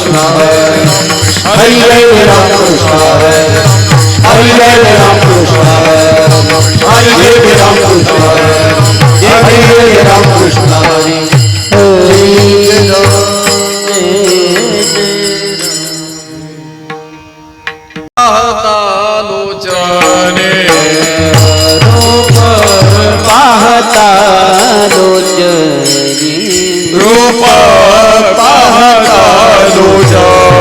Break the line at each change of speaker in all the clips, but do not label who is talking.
कृष्ण हरे हरे राम कृष्ण हरे हरे राम कृष्ण हरे हरे राम कृष्ण हरे हरे राम कृष्ण हरे
लोचने
रूप पाहता लोचनी
रूप पाहता लोचने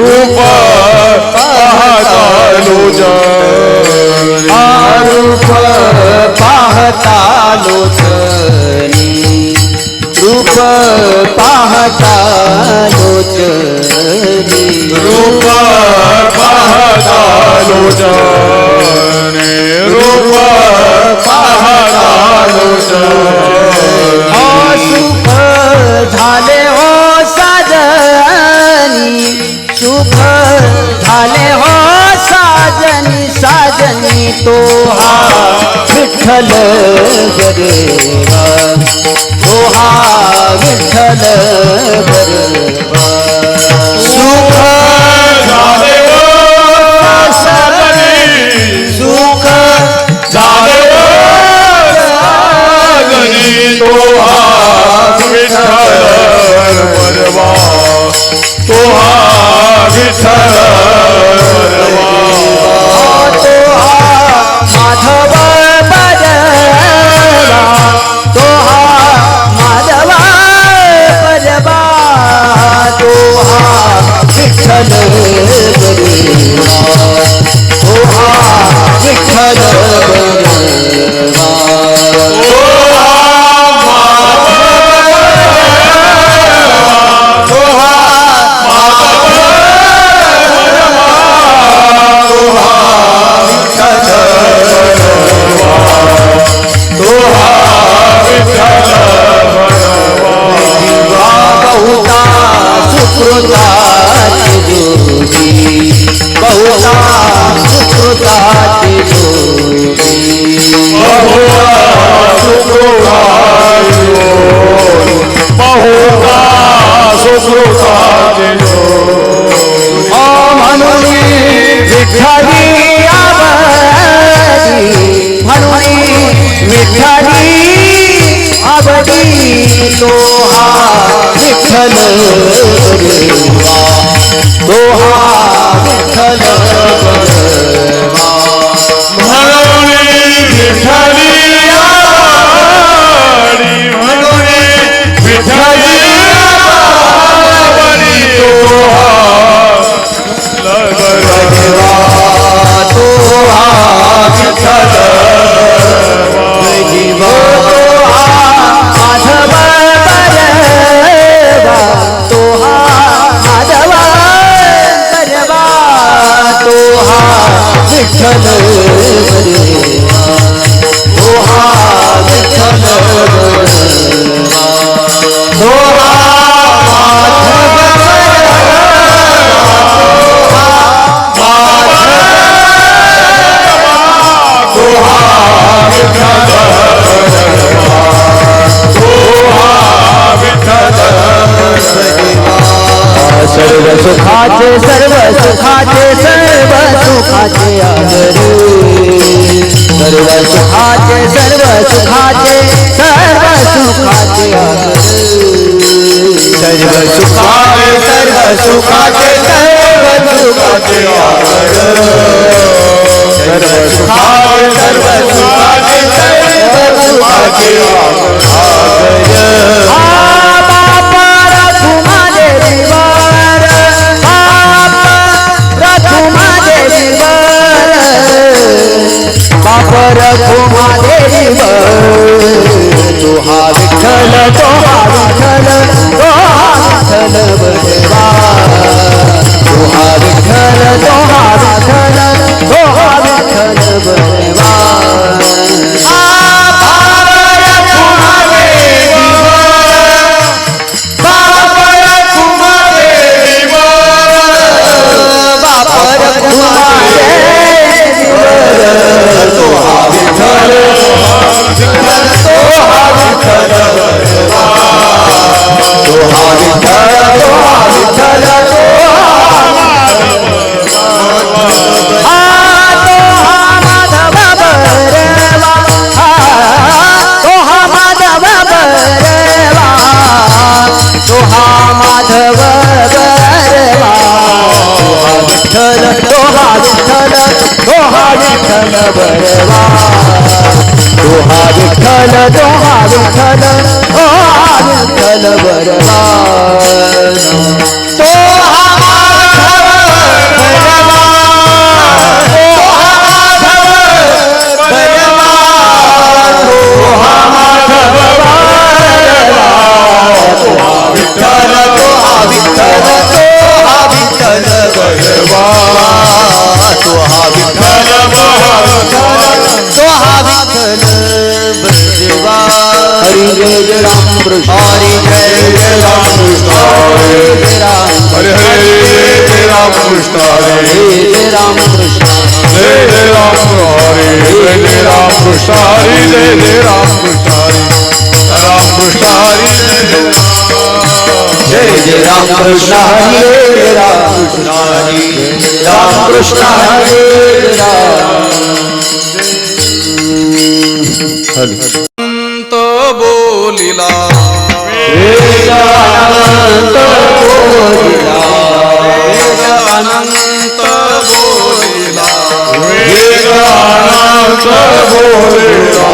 रूप पाहता लोचने
रूप पाहता लोचनी रूप पाहता लोचनी
रूप पाहता लोचने रूप पाहता लोचने
सुख झाले हो साजनी सुख झाले हो साजनी साजनी तो हा विठ्ठल गरबा तो हा विठ्ठल गरबा सुख
झाले हो साजनी
सुख
झाले हो साजनी तो हा विठ्ठल गरबा तो हा विठ्ठल गरबा
तो हा माधव बजवा तो हा माधव बजवा तो हा विठ्ठल गरबा तो हा विठ्ठल गरबा बहुता सुकृताची जोडी बहुता सुकृताची जोडी
बहुता सुकृताची
म्हणून विठ्ठली आवडी म्हणून विठ्ठली आवडी तो हा विठ्ठल गरबा तो हा विठ्ठल गरबा
म्हणून विठ्ठली आवडी म्हणून विठ्ठली आवडी तो हा
गरबा तो हा विठ्ठल गरबा माधव बजवा तो हा माधव बजवा तो हा विठ्ठल गरबा तो हा विठ्ठल गरबा तो हा माधव सर्व सुखाचे सर्व सुखाचे सर्व सुखाचे आदरे सर्व सुखाचे सर्व सुखाचे सर्व सुखाचे आदरे सर्व सुखाचे सर्व सुखाचे सर्व सुखाचे आदरे सर्व सुखाचे सर्व सुखाचे सर्व सुखाचे आदरे बापर घुमादेवी तो हा विठ्ठल तो हा विठ्ठल तो हा विठ्ठल बजवा तो हा विठ्ठल तो हा विठ्ठल तो हा विठ्ठल बजवा बरवा दोहा विठ्ठल ओ विठ्ठल बरवा हरि जय राम कृष्ण हरि जय राम कृष्ण
हरे हरे जय राम कृष्ण हरे
जय राम कृष्ण
जय राम हरे जय राम कृष्ण हरे जय राम कृष्ण हरे राम कृष्ण हरे
जय राम कृष्ण हरे राम कृष्ण हरे राम कृष्ण हरे
अनंत बोलिला
वेदांत बोलिला
अनंत बोलिला
वेदांत बोलिला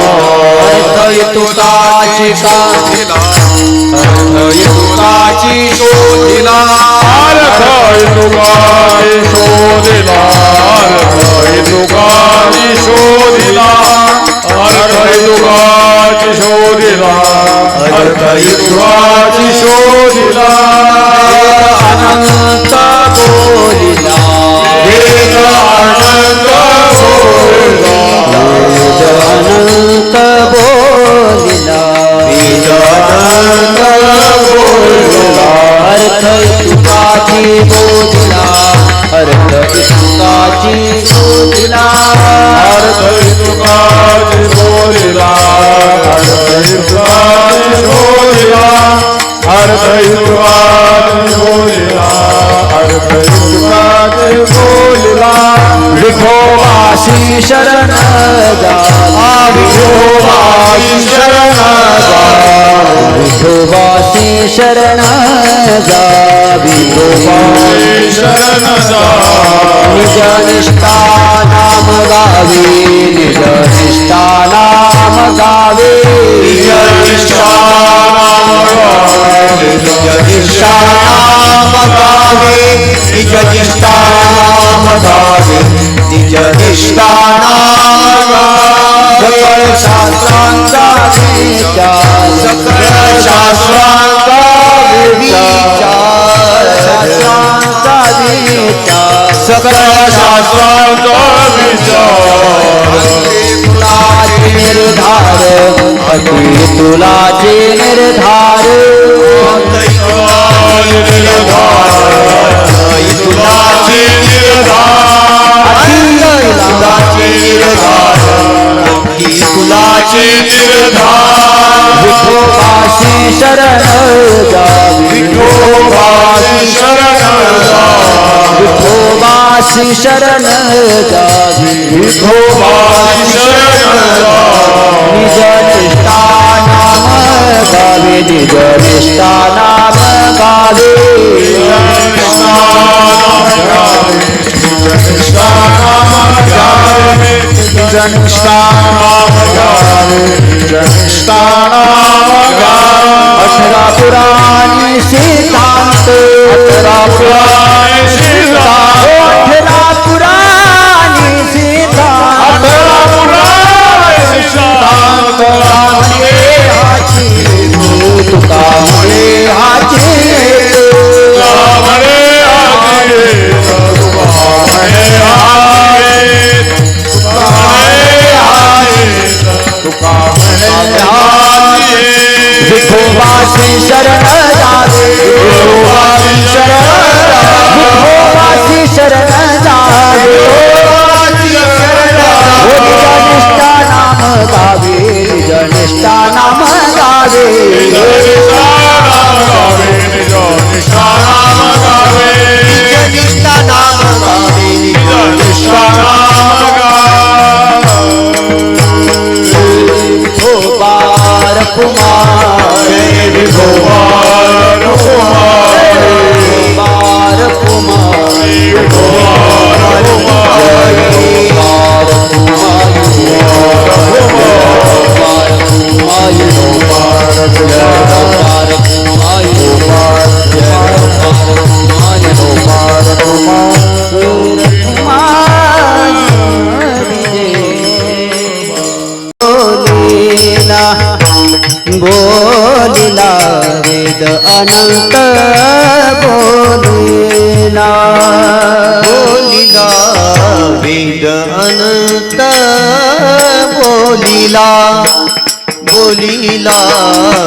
तुकाची
शोधिला तुकाची शोधिला
तुकाची शोधिला तुकाची शोधिला तुकाची शोधिला तुकाची शोधिला
अनंत बोलिला
वेद अनंत बोलिला
अनंत बोलिला
अनंत बोलिला
अर्थ तुकाची बोलिला अर्थ तुकाची बोलिला
अर्थ तुकाची बोलिला अर्थ तुकाची बोलिला अर्थ तुकाची बोलिला अर्थ तुकाची बोलिला
विठोबाशी शरण जा
विठोबाची शरण जा
विठोबाशी शरण जा विठोबाशी
शरण जा
निज निष्ठा नाम गावे निज निष्ठा नाम गावे
निज निष्ठा नाम गावे निज निष्ठा नाम गावे निज निष्ठा नाम गावे निज निष्ठा नाम गावे
सकळ शास्त्रांचा विचार
सकळ शास्त्रांचा
विचार शास्त्रांचा विचार
सकळ शास्त्रांचा विचार
तुलाचे निर्धार अति तुलाचे निर्धार
तुलाचे निर्धार
तुलाचे निर्धार
तुलाचे निर्धार
विठोबाशी शरण जा
विठोबाची शरण जा
विठोबाशी शरण जा
विठोबाची शरण जा
निज निष्ठा नाम गावे निज निष्ठा नाम गावे अठरा पुराणी सिद्धांत अठरा पुराणी सिद्धांत तुका मुळे हाची विठोबाशी शरण जावे विठोबाशी शरण बोलिला बोलिला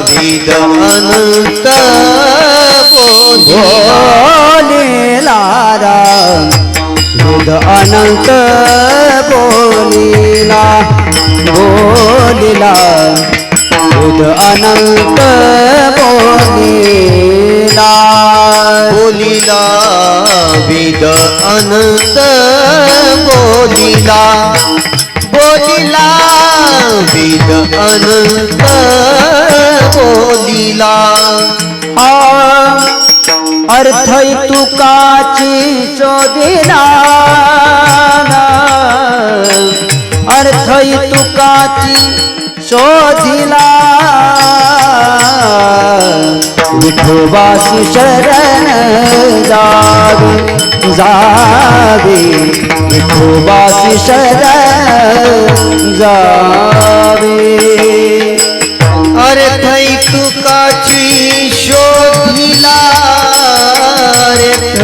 वेद अनंत बोलिला वेद अनंत बोलिला बोलिला वेद अनंत बोलिला बोलिला वेद अनंत बोलिला बोलिला वेद अनंत बोलिला अर्थ तुकाची शोधिला अर्थ तुकाची शोधिला विठोबासी शरण जावे जावे विठोबासी शरण जावे अर्थ तुकाची शोधिला अर्थ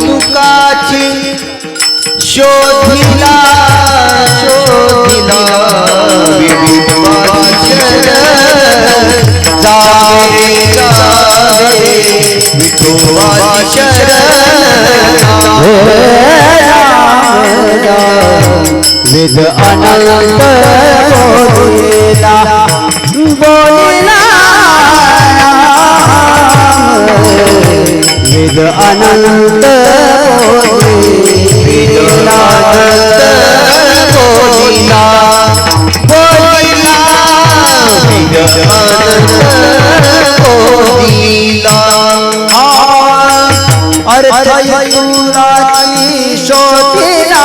तुकाची शोधिला शोधिला विठोबासी शरण जावे जावे विठोबासी शरण वेद अनंत बोलिला बोलिला वेद अनंत बोलिला बोलिला बोलिला वेद अनंत बोलिला अर्थ तुराची शोधिला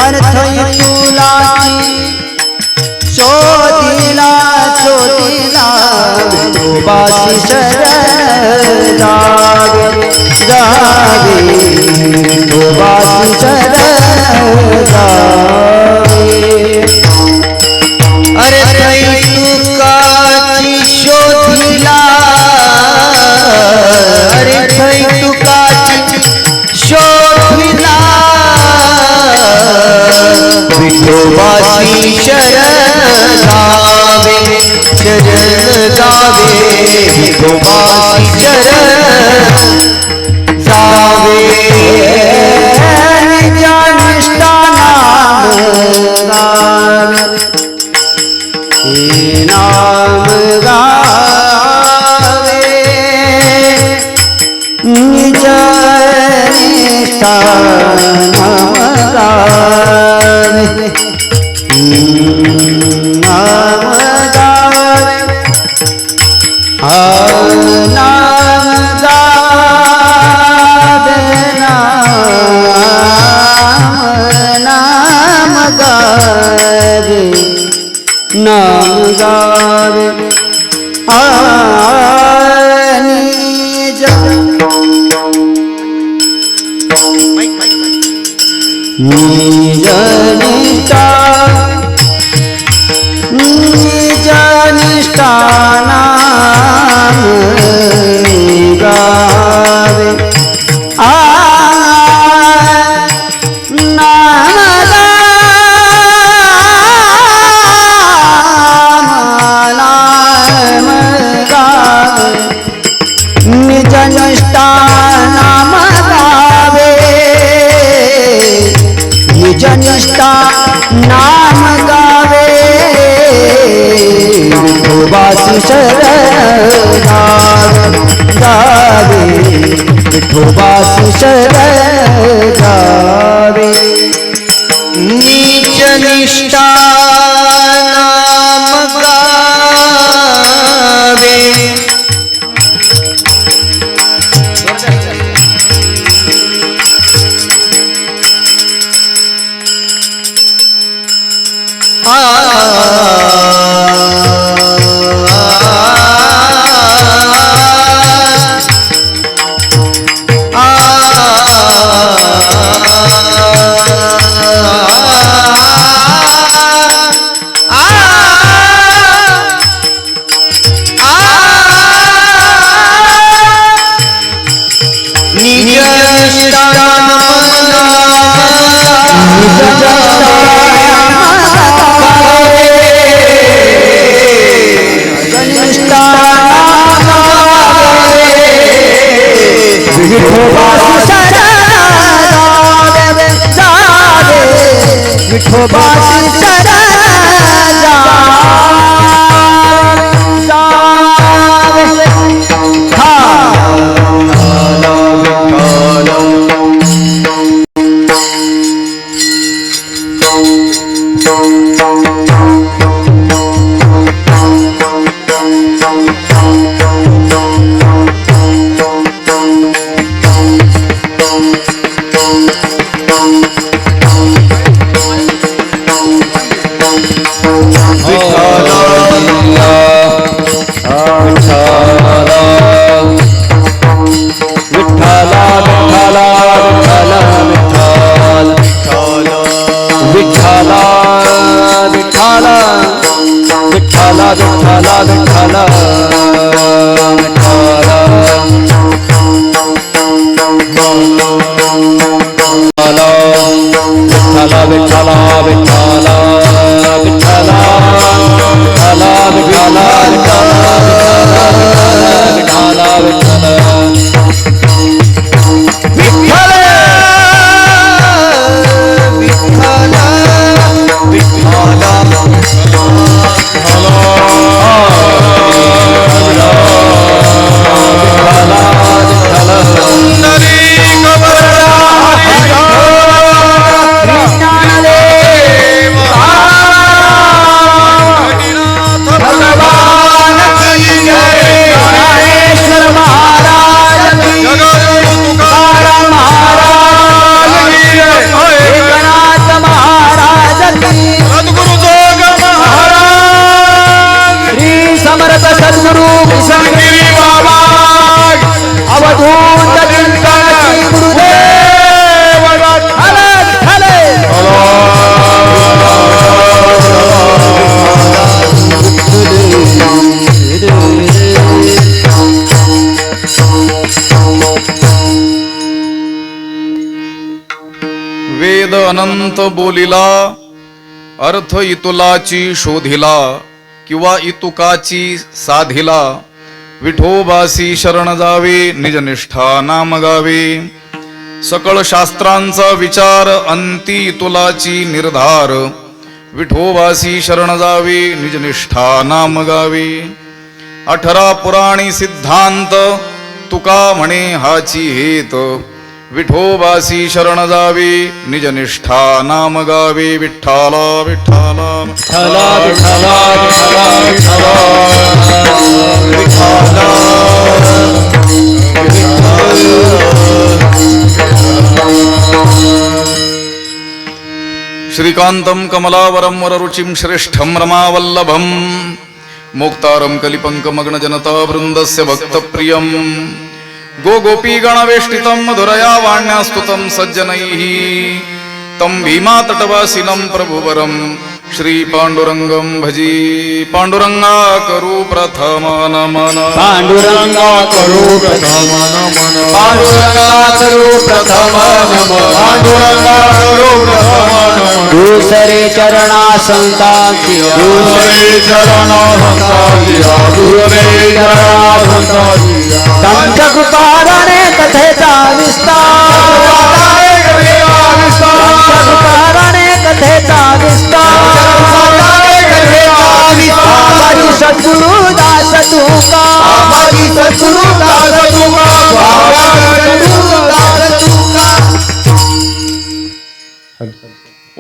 अर्थ तुलाची शोधिला शोधिला विठोबासी शरण जावे जावे विठोबासी शरण जावे अर्थ तुकाची शोधिला अर्थ तुकाची शोधिला विठोबासी शरण जावे विठोबासी शरण जावे निष्ठा नाम गावे निज निष्ठा नाम गावे नाम गावे नाम गावे नाम गावे नाम गावे निज निज निष्ठा निज निष्ठा नाम गावे नाम गावे निज निष्ठा नाम गावे निज निष्ठा नाम गावे विठोबासी शरण गावे विठोबासी शरण गावे निज निष्ठा नाम गावे निज
अनंत बोलिला अर्थ इतुलाची शोधिला किंवा इतुकाची साधिला विठोबासी शरण जावे निजनिष्ठा नाम गावे सकळ शास्त्रांचा विचार अंती तुलाची निर्धार विठोबासी शरण जावे निजनिष्ठा नाम गावे 18 पुराणी सिद्धांत तुका म्हणे हाची हेत विठोबासी शरण जावे निजनिष्ठा नाम गावे विठ्ठला विठ्ठला
विठ्ठला विठ्ठला विठ्ठला
श्रीकांतं कमलावरं वररुचिं श्रेष्ठं रमावल्लभं मोक्तारं कलिपङ्कमग्न जनता वृन्दस्य भक्तप्रियं गोपी गणवेष्टितं मधुरया वाण्यास्तुतं सज्जनैः तं भीमातटवासिनं प्रभुवरं श्री पांडुरंगं भजी पांडुरंगा करू प्रथम नमन
पांडुरंगा करू प्रथम नमन पांडुरंगा करू प्रथम नमन पांडुरंगा करू प्रथम नमन दुसरे चरणा संतांची दुसरे चरणा संतांची दुसरे चरणा संतांची त्यांच्या कृपाने कथेचा विस्तार कृपाने कथेचा विस्तार सद्गुरु दास तुका सद्गुरु दास तुका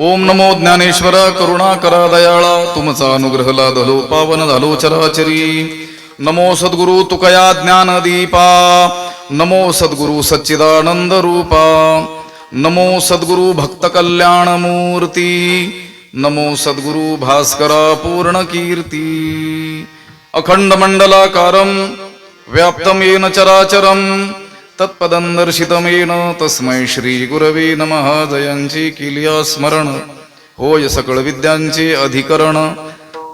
ओम नमो ज्ञानेश्वर करुणा करा दयाळा तुमचा अनुग्रह लादलो पावन झालो चराचरी नमो सद्गुरु तुकया ज्ञान दीपा नमो सद्गुरु सच्चिदानंद रूपा नमो सद्गुरु भक्त कल्याण मूर्ती नमो सद्गुरु भास्करा पूर्ण कीर्ती अखंड मंडलाकारं व्याप्तं येन चराचरं तत्पदं दर्शितं येन तस्मै श्री गुरवे नमः जयांची किलिया स्मरण होय सकळ विद्यांचे अधिकरण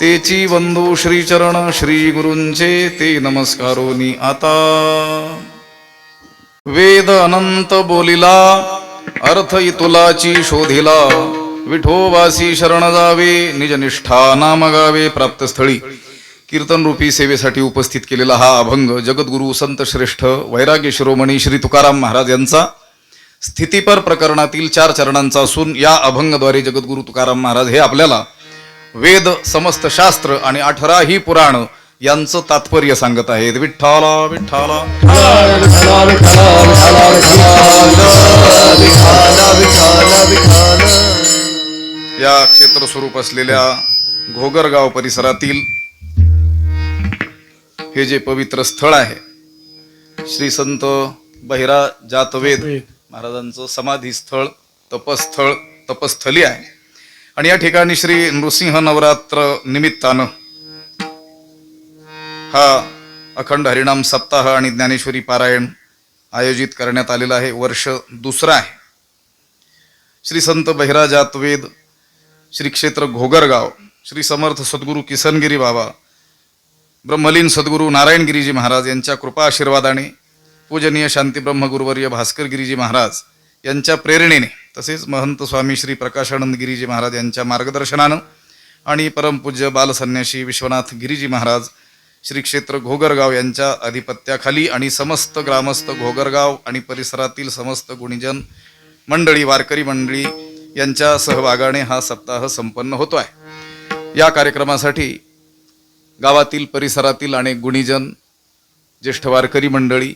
तेची वंदू श्रीचरण श्री गुरूंचे ते नमस्कारोनी आता वेद अनंत बोलिला अर्थ इतुलाची शोधिला विठोबासी शरण जावे निजनिष्ठा नाम गावे प्राप्तस्थळी कीर्तन रूपी सेवेसाठी उपस्थित केलेला हा अभंग जगद्गुरु संत श्रेष्ठ वैराग्य शिरोमणी श्री तुकाराम महाराज यांचा स्थितीपर प्रकरणातील 4 चरणांचा असून या अभंगाद्वारे जगद्गुरु तुकाराम महाराज हे आपल्याला वेद समस्त शास्त्र आणि 18 ही पुराण यांचं तात्पर्य सांगत आहेत विठ्ठला विठ्ठला या क्षेत्र स्वरूप असलेल्या घोगरगाव परिसरातील हे जे पवित्र स्थळ आहे श्री संत बहिरा जातवेद महाराजांचं समाधी स्थळ तपस्थली आहे आणि या ठिकाणी श्री नृसिंह नवरात्र निमित्तानं हा अखंड हरिनाम सप्ताह आणि ज्ञानेश्वरी पारायण आयोजित करण्यात आलेला आहे वर्ष दुसरा आहे श्री संत बहिरा जातवेद श्री क्षेत्र घोगरगाव श्री समर्थ सद्गुरू किसनगिरी बाबा ब्रह्मलीन सद्गुरू नारायणगिरीजी महाराज यांच्या कृपा आशीर्वादाने पूजनीय शांती ब्रह्मगुरुवर्य भास्कर गिरीजी महाराज यांच्या प्रेरणेने तसेच महंत स्वामी श्री प्रकाशानंद गिरीजी महाराज यांच्या मार्गदर्शनानं आणि परमपूज्य बालसन्यासी विश्वनाथ गिरीजी महाराज श्री क्षेत्र घोगरगाव यांच्या अधिपत्याखाली आणि समस्त ग्रामस्थ घोगरगाव आणि परिसरातील समस्त गुणीजन मंडळी वारकरी मंडळी यांच्या सहभागाने हा सप्ताह संपन्न होतो आहे या कार्यक्रमासाठी गावातील परिसरातील अनेक गुणीजन ज्येष्ठ वारकरी मंडळी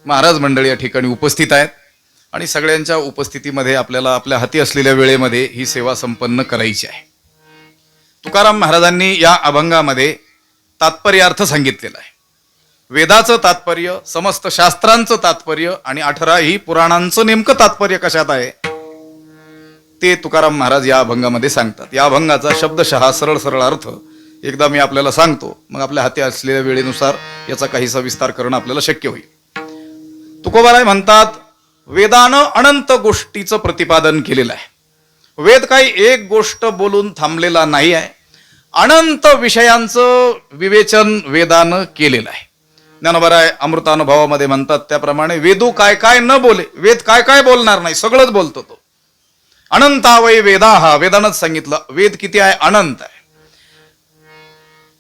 महाराज मंडळी या ठिकाणी उपस्थित आहेत आणि सगळ्यांच्या उपस्थितीमध्ये आपल्याला आपल्या हाती असलेल्या वेळेमध्ये ही सेवा संपन्न करायची आहे तुकाराम महाराजांनी या अभंगामध्ये तात्पर्यार्थ सांगितलेला आहे वेदाचं तात्पर्य समस्त शास्त्रांचं तात्पर्य आणि 18 ही पुराणांचं नेमकं तात्पर्य कशात आहे ते तुकाराम महाराज या अभंगामध्ये सांगतात या अभंगाचा शब्दशः सरळ अर्थ एकदा मी आपल्याला सांगतो मग आपल्या हाती असलेल्या वेळेनुसार याचा काहीसा विस्तार करणं आपल्याला शक्य होईल तुकोबाराय म्हणतात वेदानं अनंत गोष्टीचं प्रतिपादन केलेलं आहे वेद काही एक गोष्ट बोलून थांबलेला नाही आहे अनंत विषयांचं विवेचन वेदानं केलेलं आहे ज्ञानोबाराय अमृतानुभवामध्ये म्हणतात त्याप्रमाणे वेदू काय काय न बोले वेद काय काय बोलणार नाही सगळंच बोलतो तो अनंतावय वेदाहा, वेदानंच सांगितलं वेद किती आहे, अनंत आहे.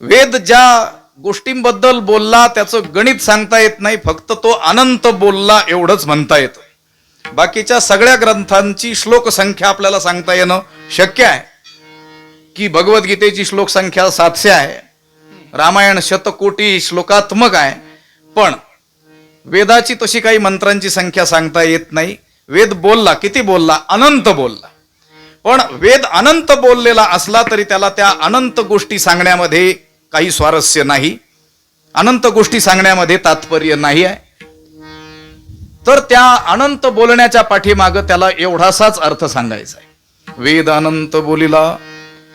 वेद ज्या गोष्टींबद्दल बोलला त्याचं गणित सांगता येत नाही, फक्त तो अनंत बोलला एवढंच म्हणता येतं. बाकीच्या सगळ्या ग्रंथांची श्लोक संख्या आपल्याला सांगता येणं शक्य आहे की भगवद्गीतेची श्लोक संख्या 700 आहे, रामायण शतकोटी श्लोकात्मक आहे, पण वेदाची तशी काही मंत्रांची संख्या सांगता येत नाही. वेद बोलला, किती बोलला, अनंत बोलला. पण वेद अनंत बोललेला असला तरी त्याला त्या अनंत गोष्टी सांगण्यामध्ये काही स्वारस्य नाही, अनंत गोष्टी सांगण्यामध्ये तात्पर्य नाही आहे. तर त्या अनंत बोलण्याच्या पाठीमागं त्याला एवढासाच अर्थ सांगायचा आहे. वेद अनंत बोलिला,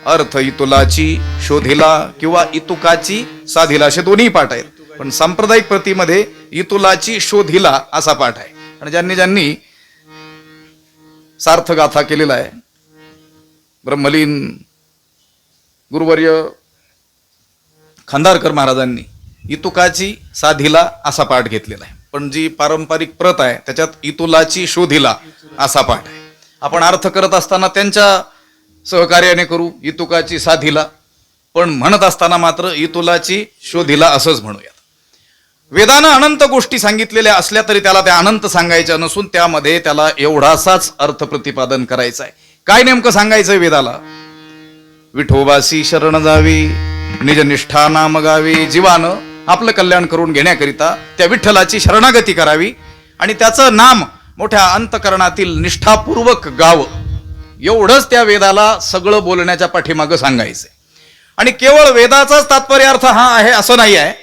अर्थ इतुलाची शोधिला किंवा इतुकाची साधिला, असे दोन्ही पाठ आहेत. पण सांप्रदायिक प्रतीमध्ये इतुलाची शोधिला असा पाठ आहे. आणि ज्यांनी ज्यांनी सार्थगाथा केलेला आहे, ब्रह्मलीन गुरुवर्य खांदारकर महाराजांनी इतुकाची साधिला असा पाठ घेतलेला आहे. पण जी पारंपरिक प्रत आहे त्याच्यात इतुलाची शोधिला असा पाठ आहे. आपण अर्थ करत असताना त्यांच्या सहकार्याने करू, इतुकाची साधिला, पण म्हणत असताना मात्र इतुलाची शोधिला असंच म्हणूयात. वेदानं अनंत गोष्टी सांगितलेल्या असल्या तरी त्याला त्या अनंत सांगायच्या नसून त्यामध्ये त्याला एवढासाच अर्थ प्रतिपादन करायचा आहे. काय नेमकं सांगायचंय वेदाला? विठोबासी शरण जावी, निज निष्ठा नाम गावी, जीवानं आपलं कल्याण करून घेण्याकरिता त्या विठ्ठलाची शरणागती करावी आणि त्याचं नाम मोठ्या अंतकरणातील निष्ठापूर्वक गावं, एवढंच त्या वेदाला सगळं बोलण्याच्या पाठीमागं सांगायचंय. आणि केवळ वेदाचाच तात्पर्य अर्थ हा आहे असं नाही आहे,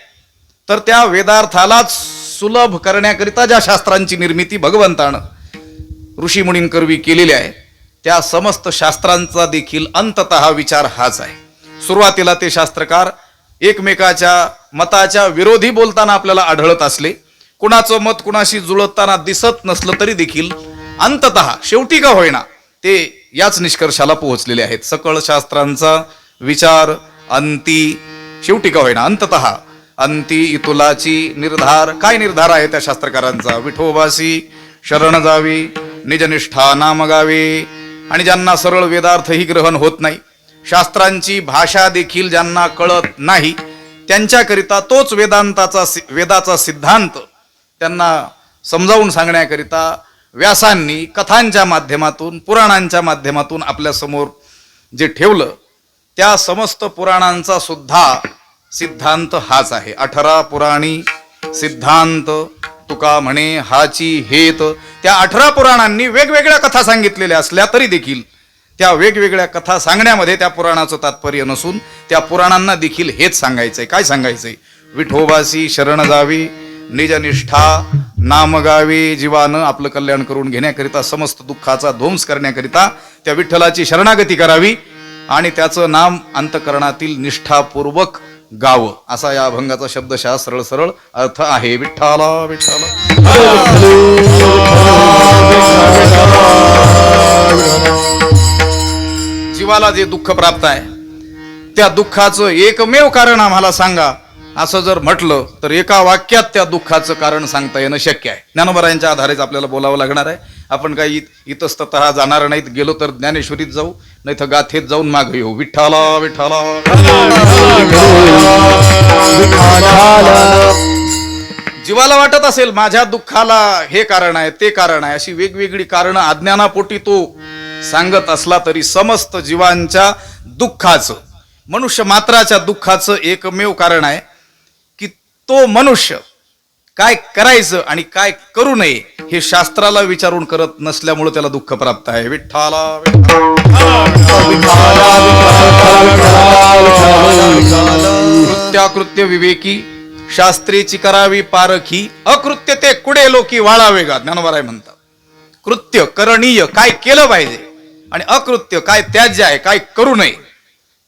तर त्या वेदार्थालाच सुलभ करण्याकरिता ज्या शास्त्रांची निर्मिती भगवंतानं ऋषीमुनींकरवी केलेली आहे त्या समस्त शास्त्रांचा देखील अंततः विचार हाच आहे. सुरुवातीला ते शास्त्रकार एकमेकाच्या मताच्या विरोधी बोलताना आपल्याला आढळत असले, कुणाचं मत कुणाशी जुळताना दिसत नसलं तरी देखील अंततः शेवटी का होईना ते याच निष्कर्षाला पोहोचलेले आहेत. सकळ शास्त्रांचा विचार अंती, शेवटी का होईना अंततः अंती इतुलाची निर्धार. काय निर्धार आहे त्या शास्त्रकारांचा? विठोबासी शरण जावी, निजनिष्ठा नाम गावी. आणि ज्यांना सरळ वेदार्थही ग्रहण होत नाही, शास्त्रांची भाषा देखील ज्यांना कळत नाही, त्यांच्याकरिता तोच वेदाचा सिद्धांत त्यांना समजावून सांगण्याकरिता व्यासांनी कथांच्या माध्यमातून, पुराणांच्या माध्यमातून आपल्या समोर जे ठेवलं त्या समस्त पुराणांचा सुद्धा सिद्धांत हाच आहे. 18 पुराणी सिद्धांत तुका म्हणे हाची हेत. त्या 18 पुराणांनी वेगवेगळ्या कथा सांगितलेल्या असल्या तरी देखील त्या वेगवेगळ्या कथा सांगण्यामध्ये त्या पुराणाचं तात्पर्य नसून त्या पुराणांना देखील हेच सांगायचंय. काय सांगायचंय? विठोबासी शरण जावी, निजनिष्ठा नाम गावी, जीवानं आपलं कल्याण करून घेण्याकरिता, समस्त दुःखाचा ध्वंस करण्याकरिता त्या विठ्ठलाची शरणागती करावी आणि त्याचं नाम अंतकरणातील निष्ठापूर्वक गावं, असा या अभंगाचा शब्दशः सरळ सरळ अर्थ आहे. विठ्ठला विठ्ठला. जीवाला जे दुःख प्राप्त आहे त्या दुःखाचं एकमेव कारण आम्हाला सांगा असं जर म्हटलं तर एका वाक्यात त्या दुःखाचं कारण सांगता येणं शक्य आहे. ज्ञानोबरायांच्या आधारेच आपल्याला बोलावं लागणार आहे. आपण काही इतस्ततः जाणार नाहीत, गेलो तर ज्ञानेश्वरीत जाऊ, नाही तर गाथेत जाऊन मागे येऊ. विठ्ठला विठ्ठला. जीवाला वाटत असेल माझ्या दुःखाला हे कारण आहे ते कारण आहे, अशी वेगवेगळी कारणं अज्ञानापोटी तो सांगत असला तरी समस्त जीवांच्या दुःखाचं, मनुष्य मात्राच्या दुःखाचं एकमेव कारण आहे की तो मनुष्य काय करायचं आणि काय करू नये हे शास्त्राला विचारून करत नसल्यामुळे त्याला दुःख प्राप्त आहे. विठ्ठला कृत्याकृत्य विवेकी शास्त्रेची करावी पारखी, अकृत्य ते कुडे लोकी वाळावे गा. ज्ञानोबराय म्हणतात कृत्य करणीय काय केलं पाहिजे आणि अकृत्य काय त्याज्य आहे काय करू नये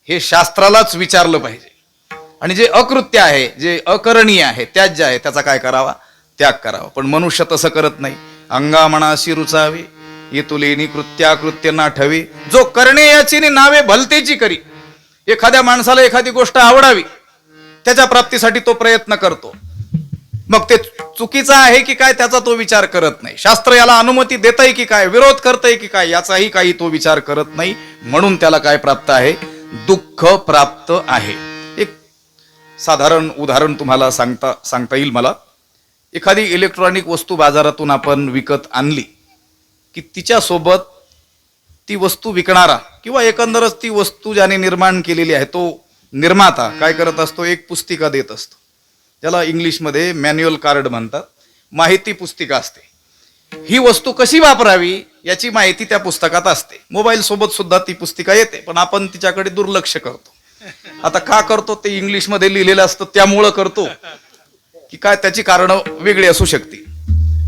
हे शास्त्रालाच विचारलं पाहिजे. आणि जे अकृत्य आहे, जे अकरणीय आहे, त्याज्य आहे, त्याचा काय करावा? त्याग करावा. पण मनुष्य तसं करत नाही. अंगा मनाशी रुचावे येतुलेनी कृत्याकृत्य नाठवे, जो करणे याची नावे भलतेची करी. एखाद्या माणसाला एखादी गोष्ट आवडावी त्याच्या प्राप्तीसाठी तो प्रयत्न करतो, मग ते चुकीचा आहे की काय त्याचा तो विचार करत नाही. शास्त्र याला अनुमती देतंय की काय, विरोध करतंय की काय, याचाही काही तो विचार करत नाही. म्हणून त्याला काय प्राप्त आहे? दुःख प्राप्त आहे. एक साधारण उदाहरण तुम्हाला सांगता येईल मला. एखादी इलेक्ट्रॉनिक वस्तू बाजारातून आपण विकत आणली की तिच्यासोबत ती वस्तू विकणारा किंवा एकंदरच ती वस्तू ज्याने निर्माण केलेली आहे तो निर्माता काय करत असतो? एक पुस्तिका देत असतो, ज्याला इंग्लिशमध्ये मॅन्युअल कार्ड म्हणतात. माहिती पुस्तिका असते. ही वस्तू कशी वापरावी याची माहिती त्या पुस्तकात असते. मोबाईल सोबत सुद्धा ती पुस्तिका येते, पण आपण तिच्याकडे दुर्लक्ष करतो. आता का करतो ते इंग्लिशमध्ये लिहिलेलं असतं, त्यामुळं करतो की काय त्याची कारणं वेगळी असू शकते.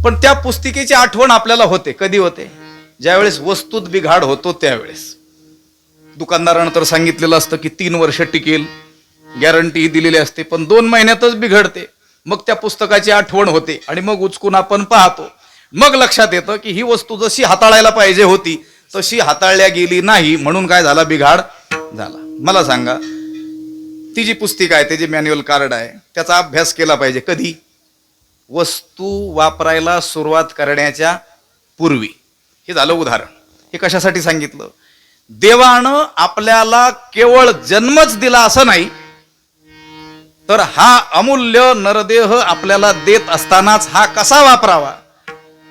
पण त्या पुस्तिकेची आठवण आपल्याला होते. कधी होते? ज्यावेळेस वस्तूत बिघाड होतो त्यावेळेस. दुकानदारानं तर सांगितलेलं असतं की 3 वर्ष टिकेल, गॅरंटी दिलेली असते, पण 2 महिन्यातच बिघडते. मग त्या पुस्तकाची आठवण होते आणि मग उचकून आपण पाहतो. मग लक्षात येतं की ही वस्तू जशी हाताळायला पाहिजे होती तशी हाताळल्या गेली नाही, म्हणून काय झाला? बिघाड झाला. मला सांगा, ती जी पुस्तिका आहे, ते जे मॅन्युअल कार्ड आहे, त्याचा अभ्यास केला पाहिजे कधी? वस्तू वापरायला सुरुवात करण्याच्या पूर्वी. हे झालं उदाहरण. हे कशासाठी सांगितलं? देवानं आपल्याला केवळ जन्मच दिला असं नाही, तर हा अमूल्य नरदेह आपल्याला देत असतानाच हा कसा वापरावा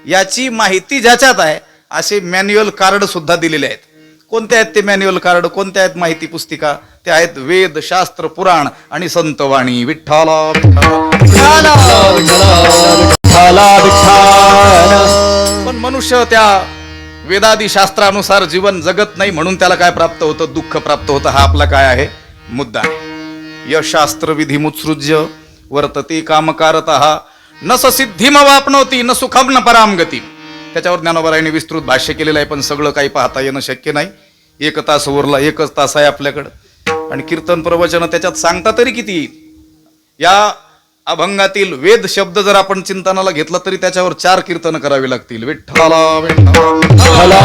याची माहिती ज्याच्यात आहे असे मॅन्युअल कार्ड सुद्धा दिलेले आहेत. कोणते आहेत ते मॅन्युअल कार्ड? कोणत्या आहेत माहिती पुस्तिका? ते आहेत वेद, शास्त्र, पुराण आणि संतवाणी. विठ्ठला पण मनुष्य त्या वेदादी शास्त्रानुसार जीवन जगत नाही, म्हणून त्याला काय प्राप्त होतं? दुःख प्राप्त होतं. हा आपला काय आहे? मुद्दा आहे. यशास्त्र विधिमुत्सृज्य वर्तते कामकारतः न स सिद्धिमवाप्नोति न सुखम न पराम गती. त्याच्यावर ज्ञानोबारायांनी विस्तृत भाष्य केलेलं आहे, पण सगळं काही पाहता येणं शक्य नाही. 1 तास उरला, 1च तास आहे आपल्याकडं, आणि कीर्तन प्रवचन त्याच्यात सांगता तरी किती येईल? या अभंगातील वेद शब्द जर आपण चिंतनाला घेतला तरी त्याच्यावर 4 कीर्तन करावी लागतील. विठ्ठला विठ्ठला.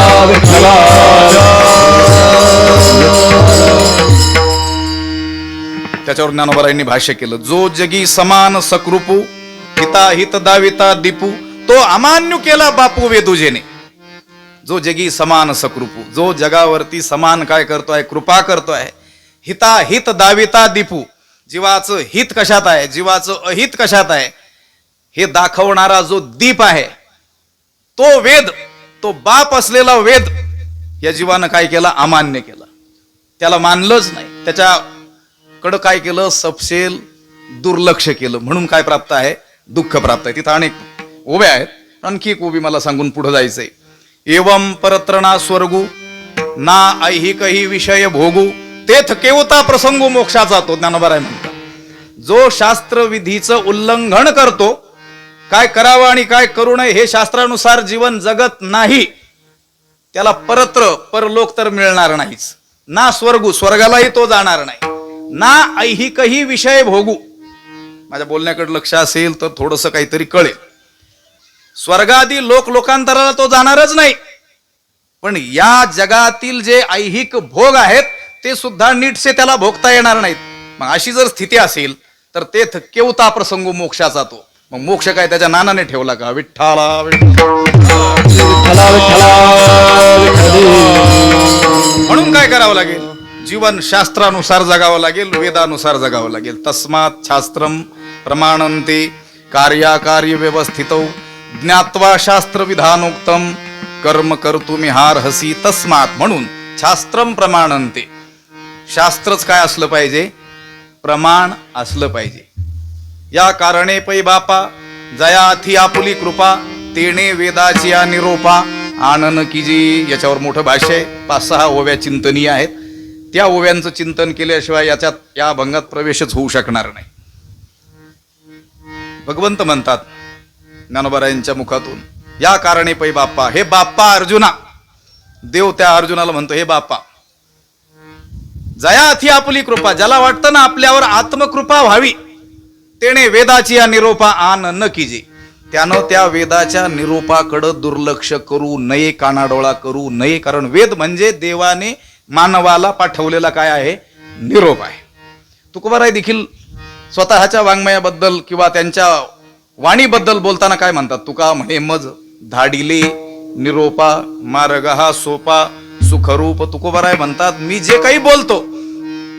त्याच्यावर ज्ञानोबारायांनी भाष्य केलं. जो जगी समान सकृपू हिताहित दाविता दीपू तो अमान्य केला बापू वेदुजेने. जो जगी समान सकृपू, जो जगावरती समान काय करतोय? कृपा करतोय. हिताहित दाविता दीपू, जीवाचं हित कशात आहे, जीवाचं अहित कशात आहे हे दाखवणारा जो दीप आहे तो वेद, तो बाप असलेला वेद या जीवानं काय केलं? अमान्य केलं. त्याला मानलंच नाही. त्याच्याकडं काय केलं? सपशेल दुर्लक्ष केलं. म्हणून काय प्राप्त आहे? दुःख प्राप्त आहे. तिथं अनेक उभ्या आहेत. आणखी एक उभी मला सांगून पुढे जायचंय. एवं परत्रणा स्वर्गू ना ऐहिकही विषय भोगू तेथ केवता प्रसंगू मोक्षाचा. तो ज्ञानोबाराय म्हणतात, जो शास्त्र विधीचं उल्लंघन करतो, काय करावं आणि काय करू नये हे शास्त्रानुसार जीवन जगत नाही, त्याला परलोक तर मिळणार नाहीच. ना स्वर्गू, स्वर्गालाही तो जाणार नाही. ना ऐहिकही विषय भोगू. माझ्या बोलण्याकडे लक्ष असेल तर थोडंसं काहीतरी कळेल. स्वर्गादी लोकांतराला तो जाणारच नाही, पण या जगातील जे ऐहिक भोग आहेत ते सुद्धा नीटसे त्याला भोगता येणार नाहीत. मग अशी जर स्थिती असेल तर तेथ केवता प्रसंगू मोक्षाचा. तो मग मोक्ष काय त्याच्या नानाने ठेवला का? विठ्ठला म्हणून काय करावं लागेल? जीवन शास्त्रानुसार जगावं लागेल, वेदानुसार जगावं लागेल. तस्मात् शास्त्रम प्रमाणन्ते कार्याकार्य व्यवस्थितौ ज्ञात्वा शास्त्र विधानोक्तम कर्म कर्तुमिहार्हसि. तस्मात् म्हणून शास्त्रम प्रमाणन्ते, शास्त्रच काय असलं पाहिजे? प्रमाण असलं पाहिजे. या कारणे पै बापा जयाथी आपुली कृपा तेने वेदाची निरोपा आनन कीजी. याच्यावर मोठं भाष्य आहे. 5-6 ओव्या चिंतनीय आहेत. त्या ओव्यांचं चिंतन केल्याशिवाय या अभंगात प्रवेशच होऊ शकणार नाही. भगवंत म्हणतात ज्ञानोबारायांच्या मुखातून, या कारणे पै बाप्पा. हे बाप्पा अर्जुना, देव त्या अर्जुनाला म्हणतो, हे बाप्पा जयाथी आपुली कृपा, ज्याला वाटतं ना आपल्यावर आत्मकृपा व्हावी, तेने वेदाची या निरोपा आन न कीजे, त्यानं त्या वेदाच्या निरोपाकडं दुर्लक्ष करू नये, कानाडोळा करू नये. कारण वेद म्हणजे देवाने मानवाला पाठवलेला काय आहे? निरोप आहे. तुकोबाराय देखील स्वतःच्या वाङ्मयाबद्दल किंवा त्यांच्या वाणीबद्दल बोलताना काय म्हणतात? तुका म्हणे मज धाडिले निरोपा मार्ग हा सोपा सुखरूप. तुकोबाराय म्हणतात, मी जे काही बोलतो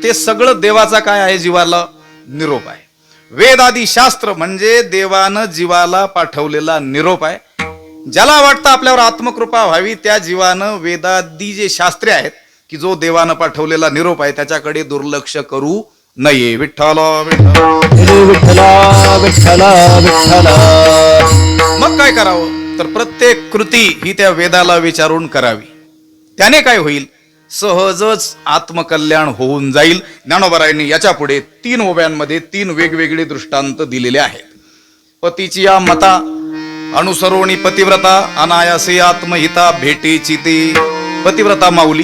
ते सगळं देवाचा काय आहे? जीवाला निरोप आहे. वेद आदी शास्त्र म्हणजे देवानं जीवाला पाठवलेला निरोप आहे. ज्याला वाटतं आपल्यावर आत्मकृपा व्हावी त्या जीवानं वेदादी जे शास्त्रे आहेत की जो देवानं पाठवलेला निरोप आहे त्याच्याकडे दुर्लक्ष करू नये. विठ्ठल
हरे विठ्ठला विठ्ठला विठ्ठला.
मग काय करावं? तर प्रत्येक कृती ही त्या वेदाला विचारून करावी. त्याने काय होईल? सहजच आत्मकल्याण होऊन जाईल. ज्ञानोबारायांनी याच्या पुढे 3 ओव्यांमध्ये 3 वेगवेगळे दृष्टांत दिलेले आहेत. पतीची या मता अनुसरोणी पतिव्रता अनायासे आत्महिता भेटेची ते. पतिव्रता माऊली,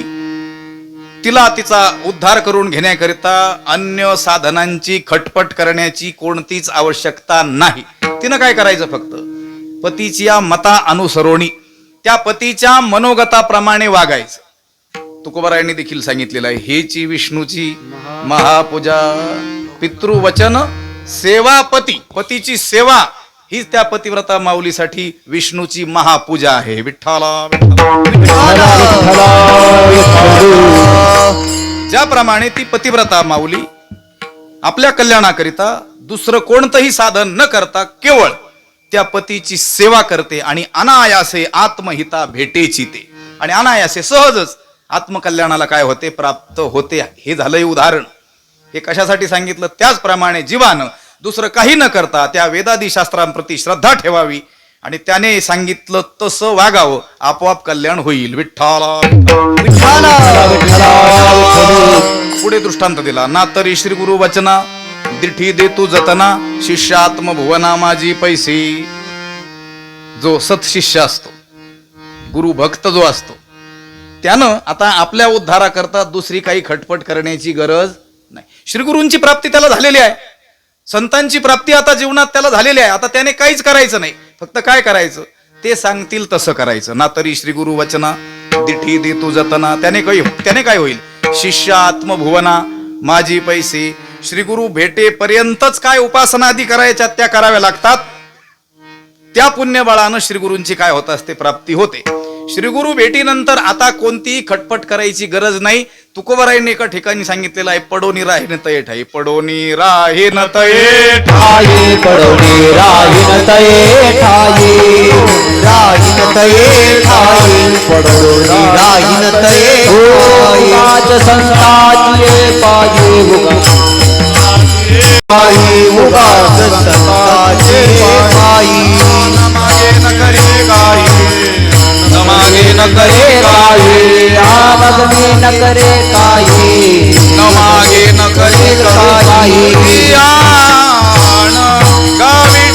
तिला तिचा उद्धार करून घेण्याकरिता अन्य साधनांची खटपट करण्याची कोणतीच आवश्यकता नाही. तिनं काय करायचं? फक्त पतीची या मता अनुसरोणी त्या पतीच्या मनोगताप्रमाणे वागायचं. तुकोबारायांनी देखील सांगितलेलं आहे, हेची विष्णूची महापूजा पितृवचन सेवा. पतीची सेवा हीच त्या पतिव्रता माऊलीसाठी विष्णूची महापूजा आहे. विठ्ठला ज्याप्रमाणे ती पतिव्रता माऊली आपल्या कल्याणाकरिता दुसरं कोणतंही साधन न करता केवळ त्या पतीची सेवा करते आणि अनायासे आत्महिता भेटेची ते. आणि अनायासे सहजच आत्मकल्याणाला काय होते? प्राप्त होते. हे झालंय उदाहरण. हे कशासाठी सांगितलं? त्याचप्रमाणे जीवानं दुसरं काही न करता त्या वेदादी शास्त्रांप्रती श्रद्धा ठेवावी आणि त्याने सांगितलं तसं वागावं. आपोआप कल्याण होईल. विठ्ठला पुढे दृष्टांत दिला. ना तरी श्री गुरु वचना दिठी देतू जतना शिष्यात्म भुवना माझी पैसे. जो सत्शिष्य असतो, गुरु भक्त जो असतो, त्यानं आता आपल्या उद्धाराकरता दुसरी काही खटपट करण्याची गरज नाही. श्रीगुरूंची प्राप्ती त्याला झालेली आहे. संतांची प्राप्ती आता जीवनात त्याला झालेली आहे. आता त्याने काहीच करायचं नाही. फक्त काय करायचं? ते सांगतील तसं करायचं. ना तरी श्री गुरु वचना दिठी देतू जतना. त्याने काय होईल? शिष्य आत्मभुवना माझी पैसे. श्री गुरु भेटेपर्यंतच काय उपासना आदी करायच्या त्या कराव्या लागतात. त्या पुण्यबळानं श्री गुरूंची काय होत असते? प्राप्ती होते. श्री गुरु भेटीनंतर आता कोणतीही खटपट करायची गरज नाही. तुकोबारायांनी एका ठिकाणी सांगितलेलं आहे, पडोनी राहीन तये ठाई. पडोनी राहीन तये
ठाई पडोनी राहीन तये ठाई. राहीन तये ठाई पडोनी राहीन तये ठाई. पाच संतांचे पाये उगाच संतांचे पायी.
मागे न करे काही, मागे न करे
काही. आवग में न करे काही.
मागे न करे काही. गावी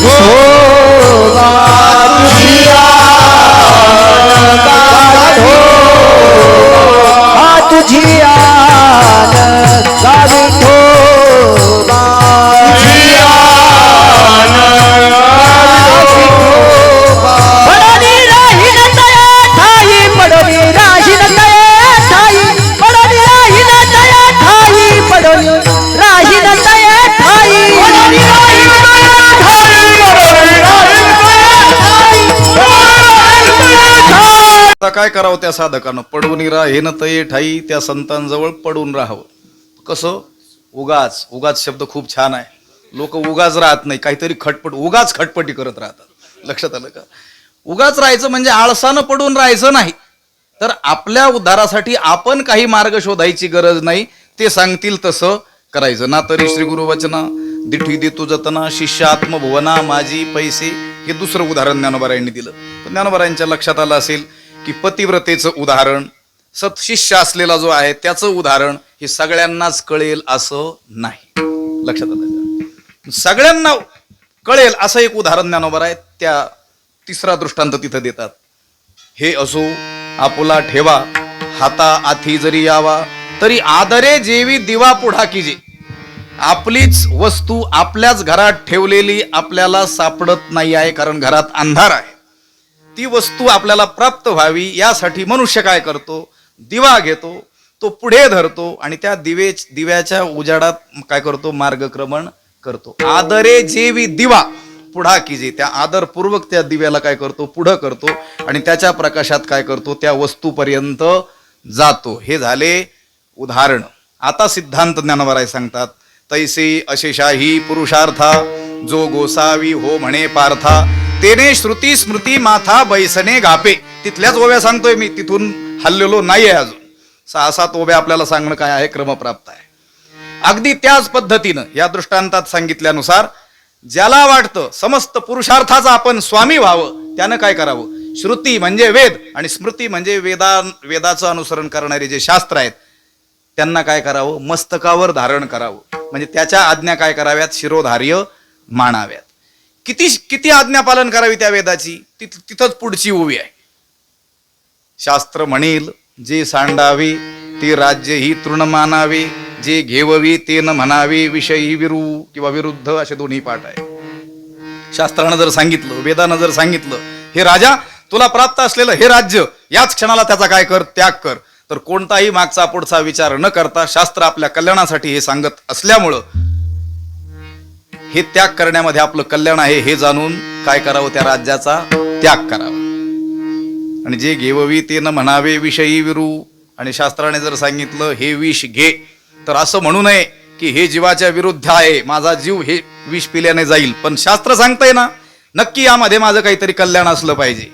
तुझी गावी
काय करावं? त्या साधकानं पडून राहीन तये ठाई. त्या संतांजवळ पडून राहावं. कसं? उगाच शब्द खूप छान आहे. लोक उगाच राहत नाही, काहीतरी उगाच खटपटी करत राहतात. लक्षात आलं का? उगाच राहायचं म्हणजे आळसानं पडून राहायचं नाही. तर आपल्या उद्धारासाठी आपण काही मार्ग शोधायची गरज नाही. ते सांगतील तसं करायचं. ना तरी श्री गुरु वचना दिठी देतू जतना शिष्य आत्मभुवना माझी पैसे. हे दुसरं उदाहरण ज्ञानोबारायांनी दिलं. पण ज्ञानोबारायांच्या लक्षात आलं असेल की पतिव्रतेचं उदाहरण, सत्शिष्य असलेला जो आहे त्याचं उदाहरण हे सगळ्यांनाच कळेल असं नाही. लक्षात आलं? सगळ्यांना कळेल असं एक उदाहरण ज्ञानोबा आहे. त्या तिसरा दृष्टांत तिथं देतात. हे असो आपुला ठेवा हाता आथी जरी यावा तरी आदरे जेवी दिवा पुढा कीजे. आपलीच वस्तू आपल्याच घरात ठेवलेली आपल्याला सापडत नाही आहे, कारण घरात अंधार आहे. ती वस्तू आपल्याला प्राप्त व्हावी यासाठी मनुष्य काय करतो? दिवा घेतो, तो पुढे धरतो आणि त्या दिव्याच्या उजाडात काय करतो? मार्गक्रमण करतो. आदरे जेवी दिवा. पुढा कीजे, त्या आदरपूर्वक त्या दिव्याला काय करतो, पुढं करतो आणि त्याच्या प्रकाशात काय करतो, त्या वस्तूपर्यंत जातो. हे झाले उदाहरण. आता सिद्धांत ज्ञानोबा सांगतात, तैसे अशेषाही पुरुषार्था, जो गोसावी हो म्हणे पार्था, तेने श्रुती स्मृती माथा बैसने गापे. तिथल्याच ओव्या सांगतोय मी, तिथून हल्लेलो नाही आहे अजून. 6-7 ओव्या आपल्याला सांगणं काय आहे, क्रमप्राप्त आहे. अगदी त्याच पद्धतीनं या दृष्टांतात सांगितल्यानुसार ज्याला वाटतं समस्त पुरुषार्थाचा आपण स्वामी व्हावं, त्यानं काय करावं, श्रुती म्हणजे वेद आणि स्मृती म्हणजे वेदाचं अनुसरण करणारे जे शास्त्र आहेत त्यांना काय करावं, मस्तकावर धारण करावं. म्हणजे त्याच्या आज्ञा काय कराव्यात, शिरोधार्य मानाव्यात. किती आज्ञा पालन करावी त्या वेदाची, तिथंच पुढची ओवी आहे. शास्त्र म्हणेल जे सांडावे, ते राज्य ही तृण मानावे, जे घेववी ते न म्हणावे, विषयी किंवा विरुद्ध असे दोन्ही पाठ आहे. शास्त्रानं जर सांगितलं, वेदानं जर सांगितलं, हे राजा तुला प्राप्त असलेलं हे राज्य याच क्षणाला त्याचा काय कर, त्याग कर, तर कोणताही मागचा पुढचा विचार न करता शास्त्र आपल्या कल्याणासाठी हे सांगत असल्यामुळं हे त्याग करण्यामध्ये आपलं कल्याण आहे हे जाणून काय करावं, त्या राज्याचा त्याग करावा. आणि जे घेववी ते न म्हणावे, विषयी आणि शास्त्राने जर सांगितलं हे विष घे, तर असं म्हणू नये की हे जीवाच्या विरुद्ध आहे, माझा जीव हे विष पिल्याने जाईल. पण शास्त्र सांगतंय ना, नक्की यामध्ये माझं काहीतरी कल्याण असलं पाहिजे.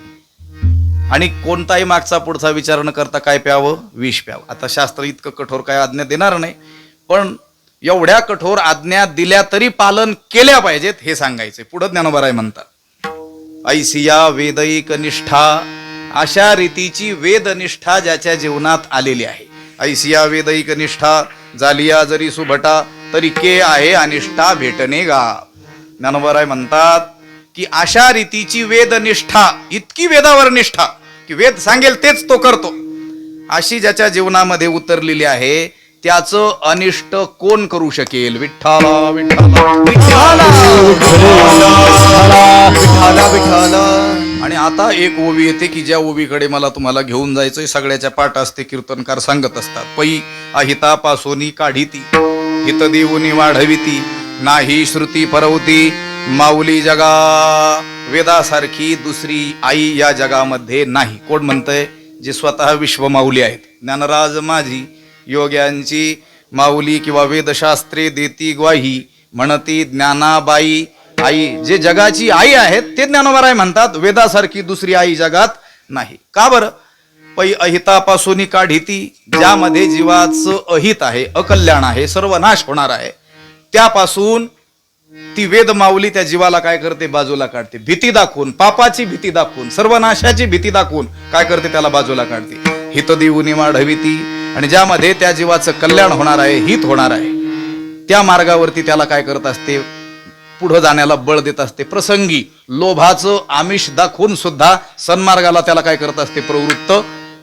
आणि कोणताही मागचा पुढचा विचार न करता काय प्यावं, विष प्यावं. आता शास्त्र इतकं कठोर काय आज्ञा देणार नाही, पण एवढ्या कठोर आज्ञा दिल्या तरी पालन केल्या पाहिजेत हे सांगायचंय. पुढं ज्ञानोबा म्हणतात, ऐसिया वेदैक निष्ठा, अशा रीतीची वेदनिष्ठा ज्याच्या जीवनात आलेली आहे. ऐसिया वेदैक निष्ठा, जालिया जरी सुभटा, तरी के आहे अनिष्ठा भेटणे गा. ज्ञानोबा म्हणतात की अशा रीतीची वेदनिष्ठा, इतकी वेदावर निष्ठा की वेद सांगेल तेच तो करतो, अशी ज्याच्या जीवनामध्ये उतरलेली आहे, त्याचं अनिष्ट कोण करू शकेल. विठ्ठला विठ्ठला विठ्ठला. आणि आता एक ओवी येते की ज्या ओवीकडे मला तुम्हाला घेऊन जायचंय. सगळ्याच्या पाठ असते, कीर्तनकार सांगत असतात. पै अहिता पासोनी काढिती, हित देऊनी वाढविती, नाही श्रुती परवती, माऊली जगा वेदासारखी दुसरी आई या जगामध्ये नाही. कोण म्हणतंय, जे स्वतः विश्व माऊली आहेत. ज्ञानराज माझी योग्यांची माऊली किंवा वेदशास्त्रे देती ग्वाही, म्हणती ज्ञानाबाई आई. जे जगाची आई आहेत ते ज्ञानोबा म्हणतात, वेदासारखी दुसरी आई जगात नाही. का बरं, पै अहितापासून काढिती, ज्यामध्ये जीवाचं अहित आहे, अकल्याण आहे, सर्वनाश होणार आहे, त्यापासून ती वेद माऊली त्या जीवाला काय करते, बाजूला काढते. भीती दाखवून, पापाची भीती दाखवून, सर्वनाशाची भीती दाखवून काय करते, त्याला बाजूला काढते. हित देऊनी वाढविती, आणि ज्यामध्ये त्या जीवाचं कल्याण होणार आहे, हित होणार आहे, त्या मार्गावरती त्याला काय करत असते, पुढे जाण्याला बळ देत असते. प्रसंगी लोभाचं आमिष दाखवून सुद्धा सन्मार्गाला त्याला काय करत असते, प्रवृत्त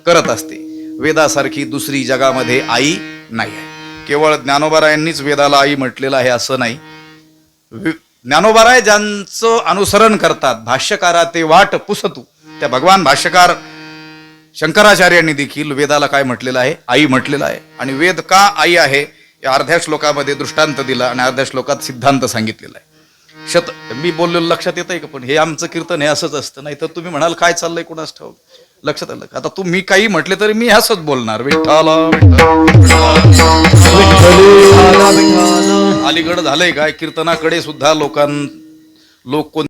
करत असते. वेदासारखी दुसरी जगामध्ये आई नाही आहे. केवळ ज्ञानोबारायांनीच वेदाला आई म्हटलेलं आहे असं नाही. ज्ञानोबाराय ज्यांचं अनुसरण करतात, भाष्यकारा ते वाट पुसतू, त्या भगवान भाष्यकार शंकराचार्यांनी देखील वेदाला काय म्हटलेलं आहे, आई म्हटलेलं आहे. आणि वेद का आई आहे या अर्ध्या श्लोकामध्ये दृष्टांत दिला आणि अर्ध्या श्लोकात सिद्धांत सांगितलेला आहे. मी बोललेलं लक्षात येत आहे का? पण हे आमचं कीर्तन हे असंच असतं. नाही तर तुम्ही म्हणाल काय चाललंय कोणास ठाऊक. लक्षात आलं का? आता तुम्ही काही म्हटले तरी मी असंच बोलणार. विठ्ठला अलीकडं झालंय काय, कीर्तनाकडे सुद्धा लोक कोण